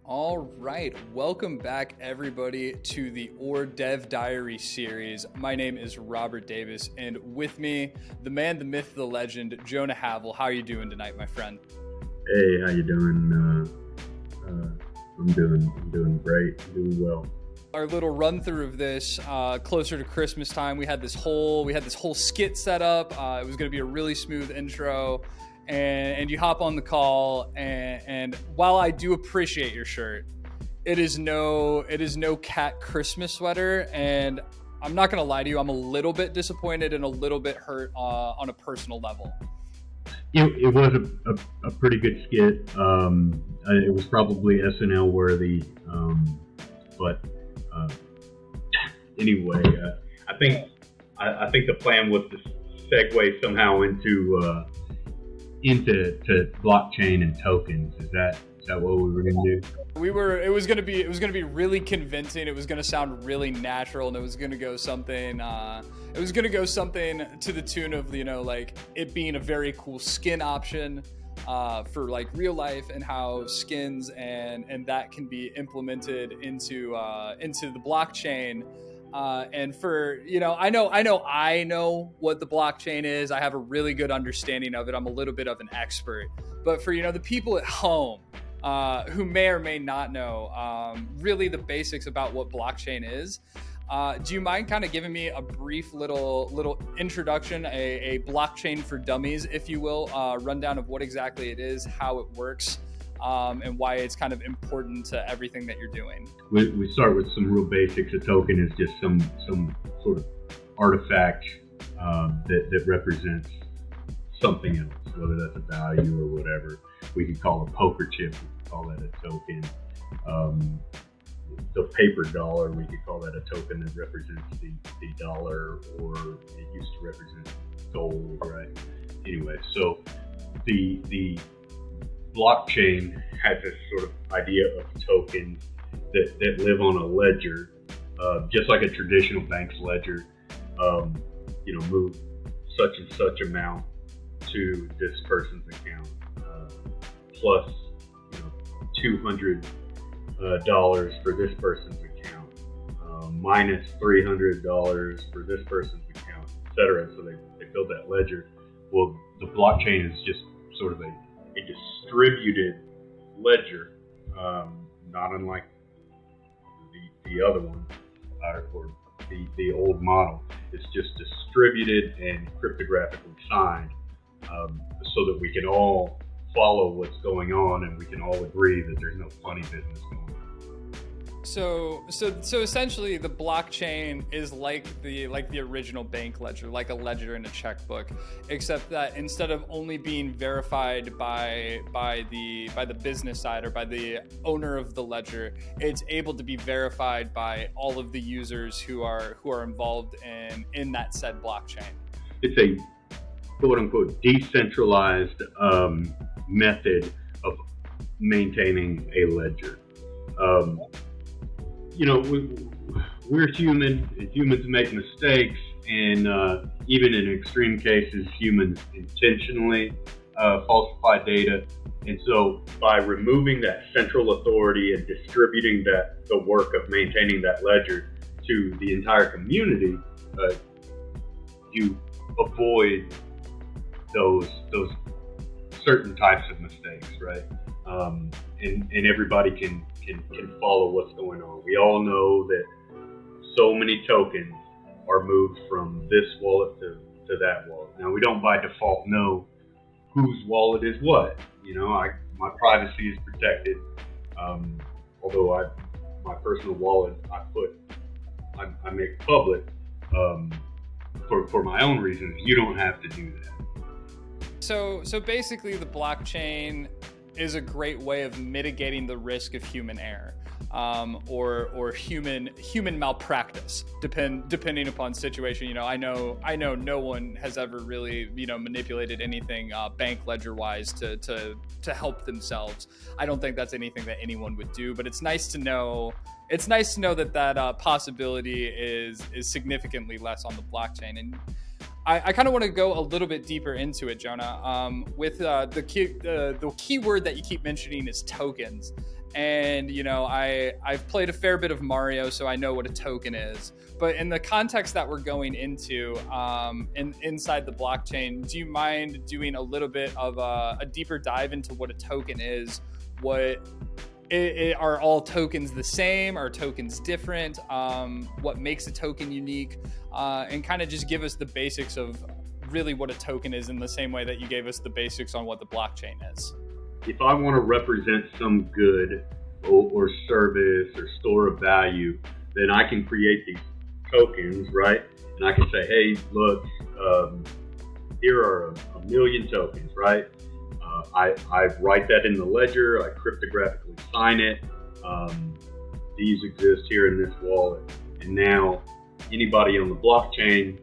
All right, welcome back everybody to the Dev Diaries series. My name is Robert Davis, and with me, the man, the myth, the legend, Jonah Havel. How are you doing tonight, my friend? Hey, how you doing? I'm doing great. I'm doing well. Our little run through of this closer to Christmas time, we had this whole skit set up. It was going to be a really smooth intro. And you hop on the call, and while I do appreciate your shirt, it is no cat Christmas sweater, and I'm not gonna lie to you, I'm a little bit disappointed and a little bit hurt on a personal level. It was a pretty good skit. It was probably SNL worthy, but anyway, I think the plan was to segue somehow into blockchain and tokens. Is that what we were going to do? It was going to be really convincing. It was going to sound really natural, and it was going to go something to the tune of, like it being a very cool skin option for like real life, and how skins and that can be implemented into the blockchain. And for, I know what the blockchain is. I have a really good understanding of it. I'm a little bit of an expert, but for, the people at home, who may or may not know, really the basics about what blockchain is, do you mind kind of giving me a brief little introduction, a blockchain for dummies, if you will, rundown of what exactly it is, how it works, and why it's kind of important to everything that you're doing? We start with some real basics. A token is just some sort of artifact that represents something else, whether that's a value or whatever. We could call a poker chip, we could call that a token. The paper dollar, we could call that a token that represents the dollar, or it used to represent gold, right? Anyway, so the blockchain has this sort of idea of tokens that live on a ledger, just like a traditional bank's ledger. Move such and such amount to this person's account, plus $200 for this person's account, minus $300 for this person's account, etc. So they build that ledger. Well, the blockchain is just sort of a distributed ledger, not unlike the other one, or the old model. It's just distributed and cryptographically signed, so that we can all follow what's going on, and we can all agree that there's no funny business going on. So essentially, the blockchain is like the original bank ledger, like a ledger in a checkbook, except that instead of only being verified by the business side or by the owner of the ledger, it's able to be verified by all of the users who are involved in that said blockchain. It's a quote unquote decentralized method of maintaining a ledger. We're human, and humans make mistakes, and even in extreme cases, humans intentionally falsify data. And so by removing that central authority and distributing the work of maintaining that ledger to the entire community, you avoid those certain types of mistakes, right? And everybody can follow what's going on. We all know that so many tokens are moved from this wallet to that wallet. Now, we don't by default know whose wallet is what. My privacy is protected. Although my personal wallet I make public for my own reasons. You don't have to do that. So basically, the blockchain is a great way of mitigating the risk of human error, or human malpractice, depending upon situation. I know no one has ever really manipulated anything bank ledger wise to help themselves. I don't think that's anything that anyone would do, but it's nice to know. It's nice to know that possibility is significantly less on the blockchain. And I kind of want to go a little bit deeper into it, Jonah. With the key word that you keep mentioning is tokens. And, you know, I've played a fair bit of Mario, so I know what a token is. But in the context that we're going into inside the blockchain, do you mind doing a little bit of a deeper dive into what a token is? Are all tokens the same? Are tokens different? What makes a token unique? And kind of just give us the basics of really what a token is in the same way that you gave us the basics on what the blockchain is. If I want to represent some good or service or store of value, then I can create these tokens, right? And I can say, hey, look, here are a million tokens, right? I write that in the ledger, I cryptographically sign it. These exist here in this wallet. And now anybody on the blockchain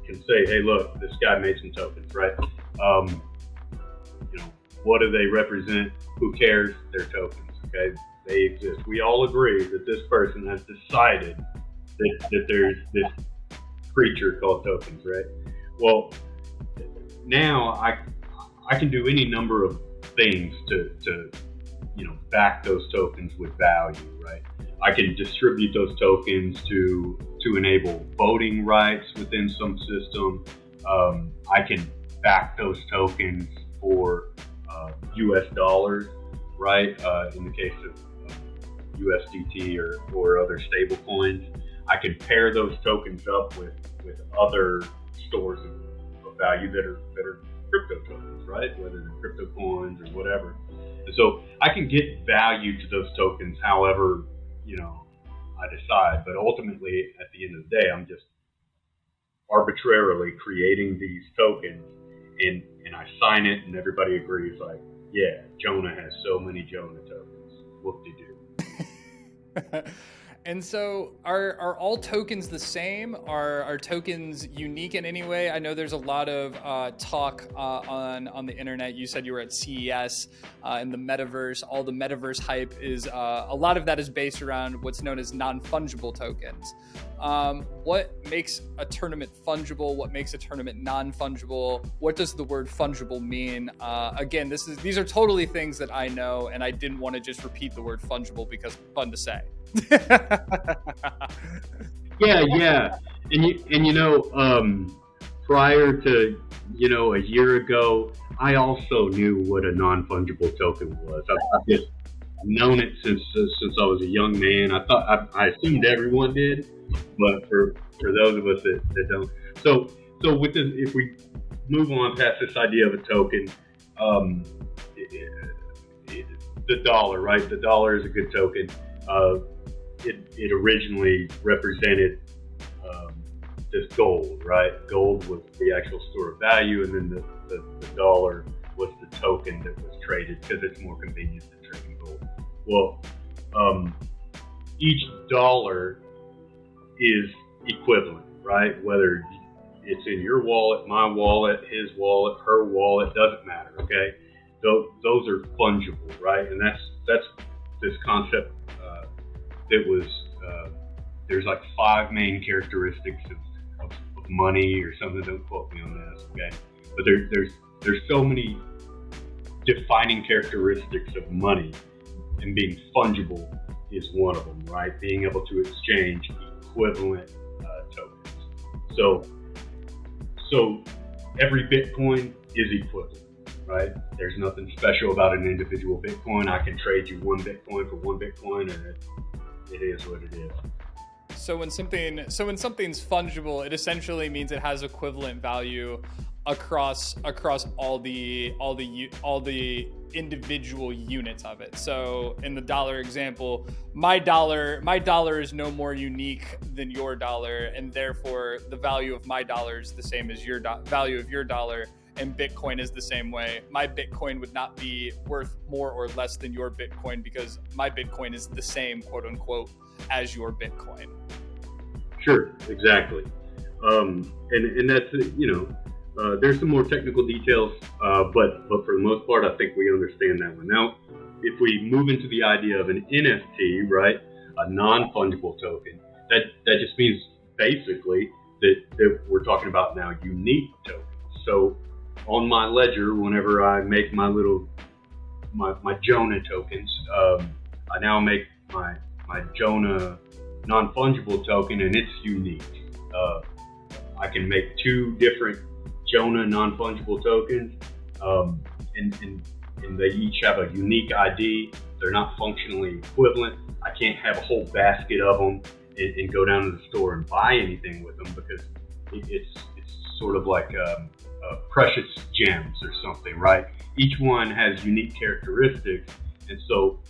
can say, hey, look, this guy made some tokens, right? You know, what do they represent? Who cares? They're tokens, okay? They exist. We all agree that this person has decided that there's this creature called tokens, right? Well, now I can do any number of things to you know, back those tokens with value, right? I can distribute those tokens to enable voting rights within some system. I can back those tokens for US dollars, right? In the case of USDT or other stable coins. I can pair those tokens up with other stores of value that are crypto tokens, right? Whether they're crypto coins or whatever. And so I can get value to those tokens however, you know, I decide. But ultimately, at the end of the day, I'm just arbitrarily creating these tokens and I sign it and everybody agrees like, yeah, Jonah has so many Jonah tokens. Whoop-de-doo. And so are all tokens the same? Are tokens unique in any way? I know there's a lot of talk on the internet. You said you were at CES in the metaverse. All the metaverse hype is a lot of that is based around what's known as non-fungible tokens. What makes a tournament fungible? What makes a tournament non-fungible? What does the word fungible mean? Again, these are totally things that I know, and I didn't want to just repeat the word fungible because it's fun to say. Yeah. And you know, prior to, you know, a year ago, I also knew what a non-fungible token was. I've just known it since I was a young man. I assumed everyone did, but for those of us that don't. So with this, if we move on past this idea of a token, the dollar, right? The dollar is a good token. It originally represented this gold, right? Gold was the actual store of value, and then the dollar was the token that was traded because it's more convenient than trading gold. Well, each dollar is equivalent, right? Whether it's in your wallet, my wallet, his wallet, her wallet, doesn't matter, okay? Those are fungible, right? And that's this concept that was, there's like 5 main characteristics of money or something. Don't quote me on this, okay? But there's so many defining characteristics of money, and being fungible is one of them, right? Being able to exchange equivalent tokens. So every Bitcoin is equivalent, right? There's nothing special about an individual Bitcoin. I can trade you 1 Bitcoin for 1 Bitcoin, and it is what it is. So when something's fungible, it essentially means it has equivalent value across all the individual units of it. So in the dollar example, my dollar is no more unique than your dollar, and therefore the value of my dollar is the same as your value of your dollar. And Bitcoin is the same way. My Bitcoin would not be worth more or less than your Bitcoin because my Bitcoin is the same, quote unquote, as your Bitcoin. Sure, exactly. And that's, you know, there's some more technical details, but for the most part, I think we understand that one. Now, if we move into the idea of an NFT, right, a non-fungible token, that just means basically that we're talking about now, unique tokens. So on my ledger, whenever I make my Jonah tokens, I now make my Jonah non-fungible token, and it's unique. I can make 2 different Jonah non-fungible tokens, and they each have a unique ID. They're not functionally equivalent. I can't have a whole basket of them and go down to the store and buy anything with them, because it's sort of like precious gems or something, right? Each one has unique characteristics, and so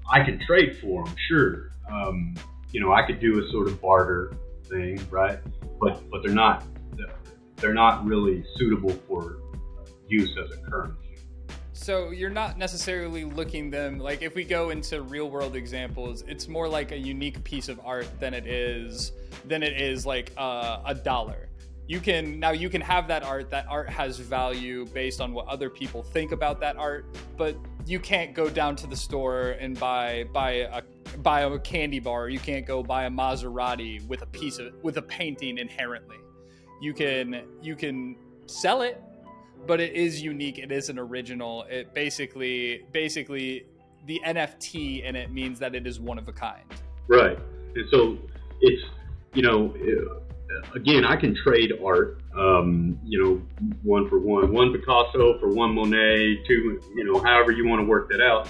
I can trade for them, sure. I could do a sort of barter thing, right? But they're not really suitable for use as a currency. So you're not necessarily looking them, like if we go into real world examples, it's more like a unique piece of art than it is like a dollar. You can have that art has value based on what other people think about that art, but you can't go down to the store and buy a candy bar. You can't go buy a Maserati with a painting inherently. You can sell it, but it is unique. It is an original. It basically the NFT in it means that it is one of a kind. Right. And so it's, again, I can trade art, one for one Picasso for one Monet, 2, however you want to work that out.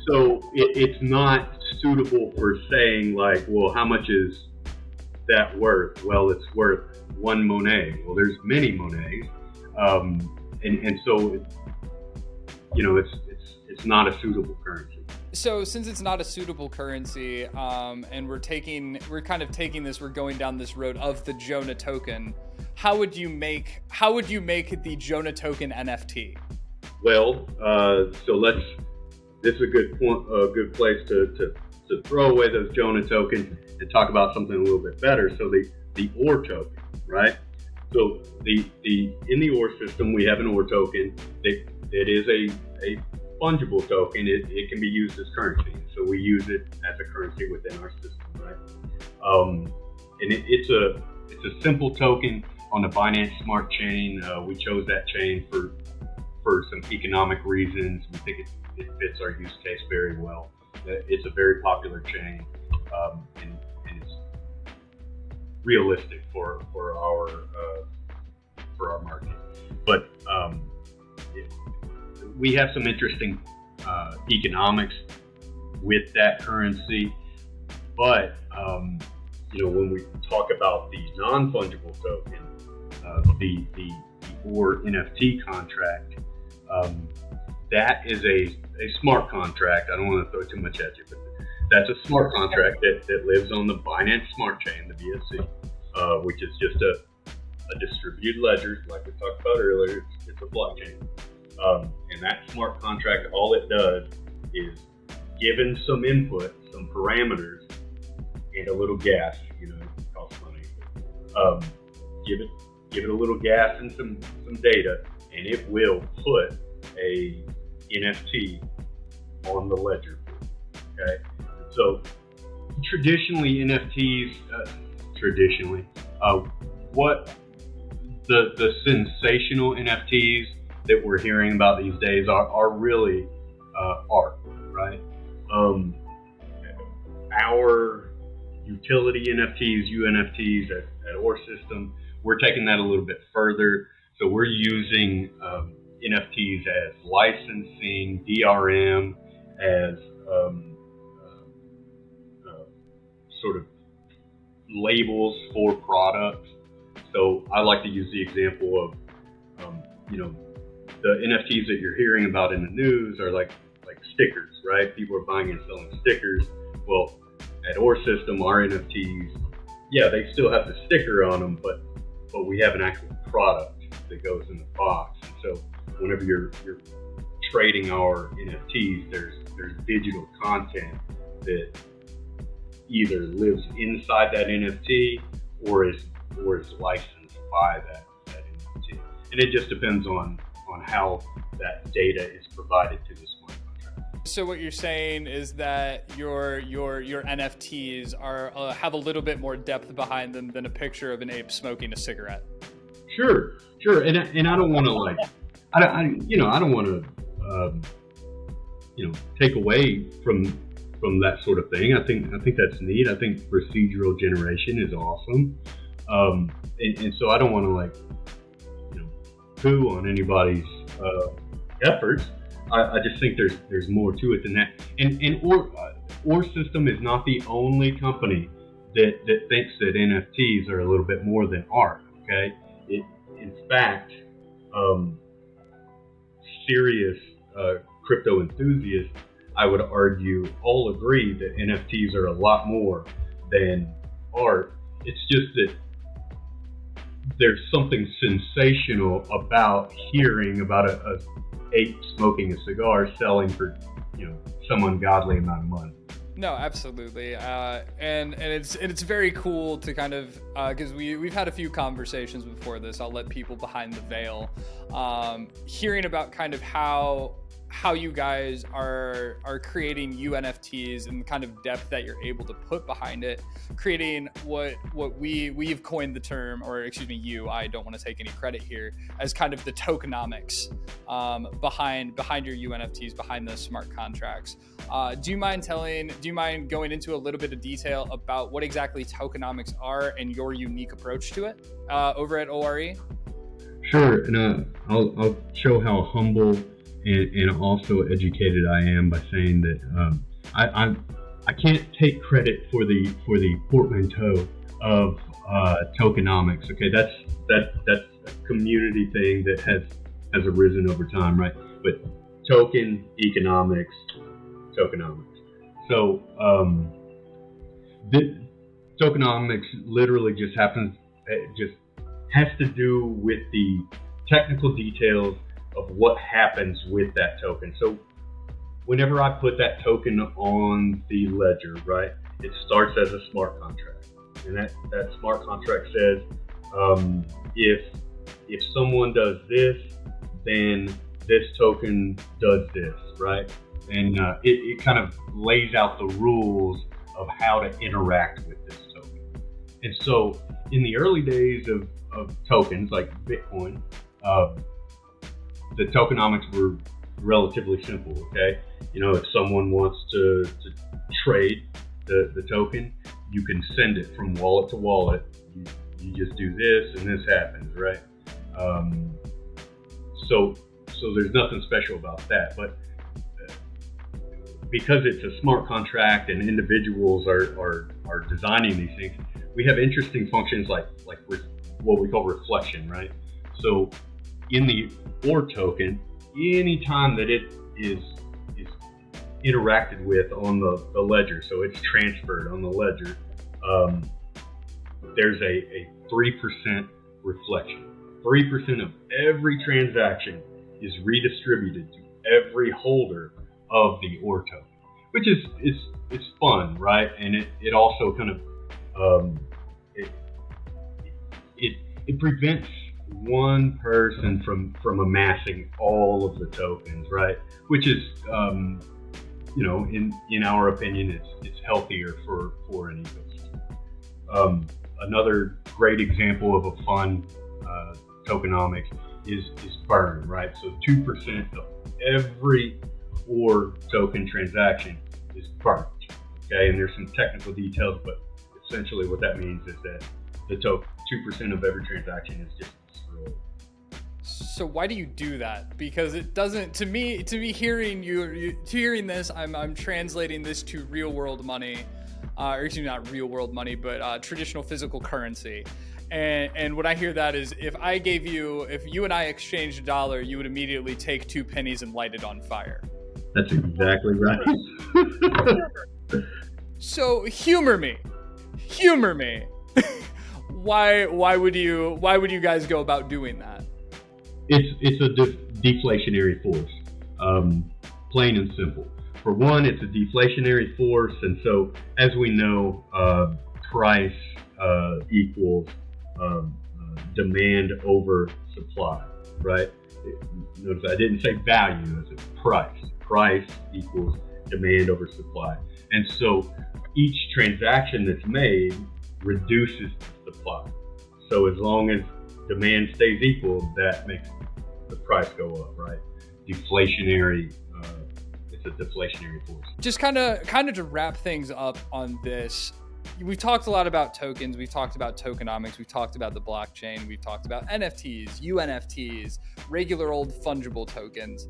So it's not suitable for saying like, well, how much is that worth? Well, it's worth one Monet. Well, there's many Monets. And so, it's not a suitable currency. So since it's not a suitable currency, and we're going down this road of the Jonah token, how would you make the Jonah token NFT? Well, this is a good place to throw away those Jonah tokens and talk about something a little bit better. So the OR token, right? So in the OR system, we have an OR token that is a fungible token. It can be used as currency. So we use it as a currency within our system, right? And it's a simple token on the Binance Smart Chain. We chose that chain for some economic reasons. We think it fits our use case very well. It's a very popular chain, and it's realistic for our market. But we have some interesting economics with that currency. But when we talk about the non-fungible token, the OR NFT contract, that is a smart contract. I don't want to throw too much at you, but that's a smart contract that lives on the Binance Smart Chain, the BSC, which is just a distributed ledger, like we talked about earlier. It's a blockchain. And that smart contract, all it does is, given some input, some parameters, and a little gas, it costs money. Give it a little gas and some data, and it will put a NFT on the ledger. Okay, so traditionally NFTs, what the sensational NFTs that we're hearing about these days are really art, right? Our utility NFTs, UNFTs at OR System, we're taking that a little bit further. So we're using NFTs as licensing, DRM, as sort of labels for products. So I like to use the example of, the NFTs that you're hearing about in the news are like stickers, right? People are buying and selling stickers. Well, at OR System, our NFTs, they still have the sticker on them, but we have an actual product that goes in the box. And so whenever you're trading our NFTs, there's digital content that either lives inside that NFT or is licensed by that NFT. And it just depends on how that data is provided to the smart contract. So what you're saying is that your NFTs are have a little bit more depth behind them than a picture of an ape smoking a cigarette. Sure, and I don't want to like, I don't want to take away from that sort of thing. I think that's neat. I think procedural generation is awesome, and so I don't want to like poo on anybody's efforts. I just think there's more to it than that. And Or System is not the only company that thinks that NFTs are a little bit more than art. Okay, in fact, serious crypto enthusiasts, I would argue, all agree that NFTs are a lot more than art. It's just that there's something sensational about hearing about a ape smoking a cigar selling for some ungodly amount of money. No, absolutely, and it's very cool to kind of because we've had a few conversations before this. I'll let people behind the veil hearing about kind of how you guys are creating NFTs and the kind of depth that you're able to put behind it, creating what we've coined the term, or excuse me, I don't want to take any credit here, as kind of the tokenomics behind your NFTs, behind those smart contracts. Do you mind going into a little bit of detail about what exactly tokenomics are and your unique approach to it over at ORE? Sure, and I'll show how humble and also educated I am by saying that I can't take credit for the portmanteau of tokenomics. Okay, that's a community thing that has arisen over time, right? But token economics, tokenomics. So tokenomics literally just has to do with the technical details of what happens with that token. So whenever I put that token on the ledger, right, it starts as a smart contract. And that smart contract says, if someone does this, then this token does this, right? And it kind of lays out the rules of how to interact with this token. And so in the early days of tokens like Bitcoin, the tokenomics were relatively simple, okay? If someone wants to trade the token, you can send it from wallet to wallet. You just do this and this happens, right? So there's nothing special about that. But because it's a smart contract and individuals are designing these things, we have interesting functions like what we call reflection, right? So in the OR token, any time that it is interacted with on the ledger, so it's transferred on the ledger, there's a 3% reflection. 3% of every transaction is redistributed to every holder of the OR token, which is it's fun, right? And it also kind of it prevents one person from amassing all of the tokens, right? Which is, in our opinion, it's healthier for an ecosystem. Another great example of a fun tokenomics is burn, right? So 2% of every OR token transaction is burnt, okay? And there's some technical details, but essentially what that means is that the 2% of every transaction is just destroyed. So why do you do that? Because it doesn't, to me hearing hearing this, I'm translating this to real world money, or excuse me, not real world money, but traditional physical currency. And when I hear that is, if you and I exchanged a dollar, you would immediately take 2 pennies and light it on fire. That's exactly right. So humor me. Why would you guys go about doing that? It's a deflationary force, plain and simple. For one, it's a deflationary force, and so as we know, price equals demand over supply, right? Notice I didn't say value, I said price. price equals demand over supply. And so each transaction that's made reduces the supply. So as long as demand stays equal, that makes the price go up, right? Deflationary, it's a deflationary force. Just kind of to wrap things up on this, we've talked a lot about tokens. We've talked about tokenomics. We've talked about the blockchain. We've talked about NFTs, UNFTs, regular old fungible tokens.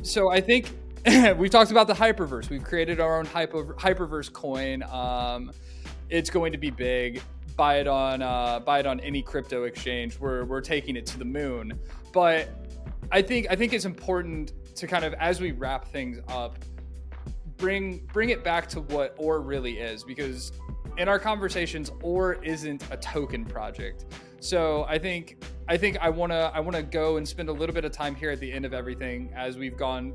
So I think we've talked about the hyperverse. We've created our own hyperverse coin. It's going to be big. Buy it on any crypto exchange. We're taking it to the moon. But I think it's important to kind of, as we wrap things up, bring it back to what OR really is, because in our conversations, OR isn't a token project. So I think I want to go and spend a little bit of time here at the end of everything, as we've gone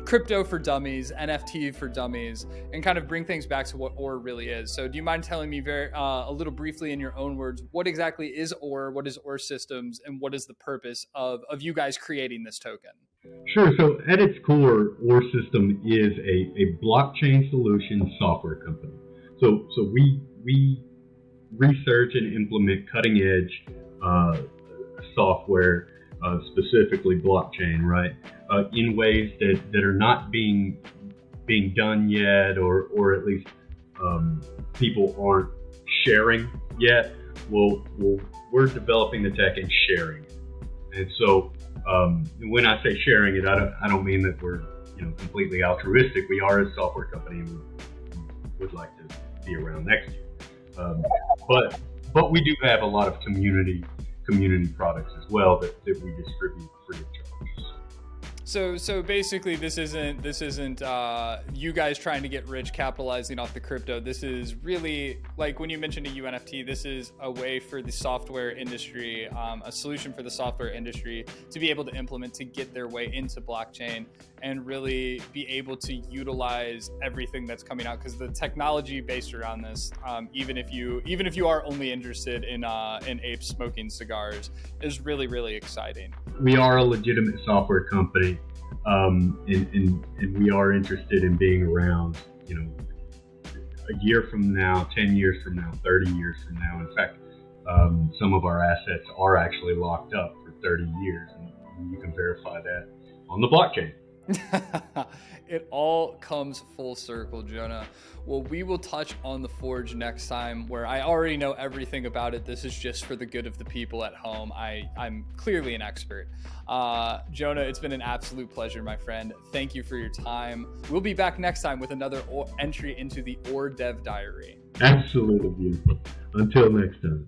crypto for dummies, NFT for dummies, and kind of bring things back to what OR really is. So do you mind telling me a little briefly in your own words, what exactly is OR, what is OR Systems, and what is the purpose of you guys creating this token? Sure. So at its core, OR System is a blockchain solution software company. So we research and implement cutting edge software, specifically blockchain, right? In ways that are not being done yet, or at least people aren't sharing yet. Well, we're developing the tech and sharing it. And so when I say sharing it, I don't mean that we're completely altruistic. We are a software company, and we would like to be around next year. But we do have a lot of community products as well that we distribute free of charge. So basically, this isn't you guys trying to get rich capitalizing off the crypto. This is really, like when you mentioned a UNFT, this is a way for the software industry, a solution for the software industry to be able to implement, to get their way into blockchain and really be able to utilize everything that's coming out, because the technology based around this, even if you are only interested in apes smoking cigars, is really, really exciting. We are a legitimate software company, and we are interested in being around, a year from now, 10 years from now, 30 years from now. In fact, some of our assets are actually locked up for 30 years, and you can verify that on the blockchain. It all comes full circle, Jonah. Well, we will touch on the Forge next time, where I already know everything about it. This is just for the good of the people at home. I'm clearly an expert. Jonah, it's been an absolute pleasure, my friend. Thank you for your time. We'll be back next time with another entry into the OR Dev Diary. Absolutely beautiful. Until next time.